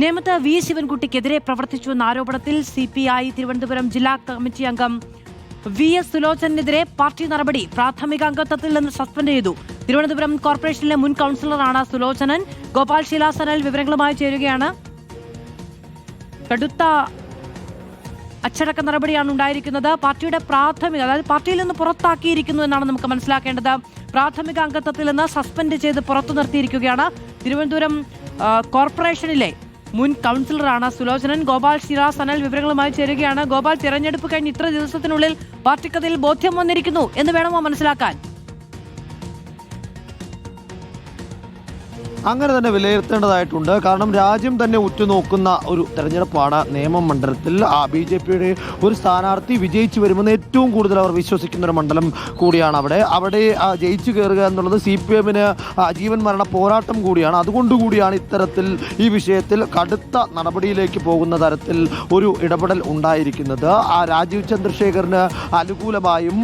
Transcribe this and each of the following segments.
നേമത്ത് വി ശിവൻകുട്ടിക്കെതിരെ പ്രവർത്തിച്ചുവെന്ന ആരോപണത്തിൽ CPI തിരുവനന്തപുരം ജില്ലാ കമ്മിറ്റി അംഗം VS സുലോചനെതിരെ പാർട്ടി നടപടി. പ്രാഥമിക അംഗത്വത്തിൽ നിന്ന് സസ്പെൻഡ് ചെയ്തു. തിരുവനന്തപുരം കോർപ്പറേഷനിലെ മുൻ കൌൺസിലറാണ് സുലോചനൻ. ഗോപാൽ ശിലാസനൽ വിവരങ്ങളുമായി ചേരുകയാണ്. കടുത്ത അച്ചടക്ക നടപടിയാണ് ഉണ്ടായിരിക്കുന്നത്. പാർട്ടിയുടെ പ്രാഥമിക, അതായത് പാർട്ടിയിൽ നിന്ന് പുറത്താക്കിയിരിക്കുന്നു എന്നാണ് നമുക്ക് മനസ്സിലാക്കേണ്ടത്. പ്രാഥമിക അംഗത്വത്തിൽ നിന്ന് സസ്പെൻഡ് ചെയ്ത് പുറത്തു നിർത്തിയിരിക്കുകയാണ്. തിരുവനന്തപുരം കോർപ്പറേഷനിലെ മുൻ കൌൺസിലറാണ് സുലോചനൻ. ഗോപാൽ ശിലാസനൽ വിവരങ്ങളുമായി ചേരുകയാണ്. ഗോപാൽ, തിരഞ്ഞെടുപ്പ് കഴിഞ്ഞ് ഇത്ര ദിവസത്തിനുള്ളിൽ പാർട്ടിക്കതിൽ ബോധ്യം വന്നിരിക്കുന്നു എന്ന് വേണമോ മനസ്സിലാക്കാൻ? അങ്ങനെ തന്നെ വിലയിരുത്തേണ്ടതായിട്ടുണ്ട്. കാരണം രാജ്യം തന്നെ ഉറ്റുനോക്കുന്ന ഒരു തെരഞ്ഞെടുപ്പാണ് നേമം മണ്ഡലത്തിൽ. BJPയുടെ ഒരു സ്ഥാനാർത്ഥി വിജയിച്ചു വരുമെന്ന് ഏറ്റവും കൂടുതൽ അവർ വിശ്വസിക്കുന്ന ഒരു മണ്ഡലം കൂടിയാണ്. അവിടെ ജയിച്ചു കയറുക എന്നുള്ളത് CPMന് ജീവൻ മരണ പോരാട്ടം കൂടിയാണ്. അതുകൊണ്ടുകൂടിയാണ് ഇത്തരത്തിൽ ഈ വിഷയത്തിൽ കടുത്ത നടപടിയിലേക്ക് പോകുന്ന തരത്തിൽ ഒരു ഇടപെടൽ ഉണ്ടായിരിക്കുന്നത്. രാജീവ് ചന്ദ്രശേഖറിന് അനുകൂലമായും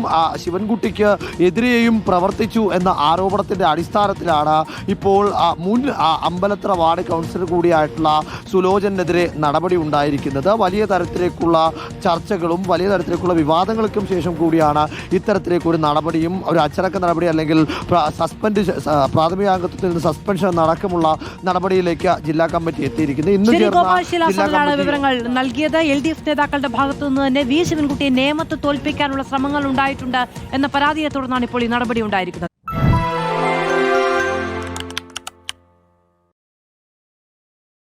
ശിവൻകുട്ടിക്ക് എതിരെയും പ്രവർത്തിച്ചു എന്ന ആരോപണത്തിന്റെ അടിസ്ഥാനത്തിലാണ് ഇപ്പോൾ മുൻ അമ്പലത്തറ വാർഡ് കൗൺസിലർ കൂടിയായിട്ടുള്ള സുലോചനെതിരെ നടപടി ഉണ്ടായിരിക്കുന്നത്. വലിയ തരത്തിലേക്കുള്ള ചർച്ചകളും വലിയ തരത്തിലേക്കുള്ള വിവാദങ്ങൾക്കും ശേഷം കൂടിയാണ് ഇത്തരത്തിലേക്കൊരു നടപടിയും ഒരു അച്ചടക്ക നടപടി അല്ലെങ്കിൽ പ്രാഥമിക അംഗത്വത്തിൽ നിന്ന് സസ്പെൻഷൻ അടക്കമുള്ള നടപടിയിലേക്ക് ജില്ലാ കമ്മിറ്റി എത്തിയിരിക്കുന്നത്. ഇന്ന് വിവരങ്ങൾ നൽകിയത്. LDF നേതാക്കളുടെ ഭാഗത്തു നിന്ന് തന്നെ വി ശിവൻകുട്ടിയെ നേമത്ത് തോൽപ്പിക്കാനുള്ള ശ്രമങ്ങൾ ഉണ്ടായിട്ടുണ്ട് എന്ന പരാതിയെ തുടർന്നാണ് ഇപ്പോൾ ഈ നടപടി ഉണ്ടായിരിക്കുന്നത്.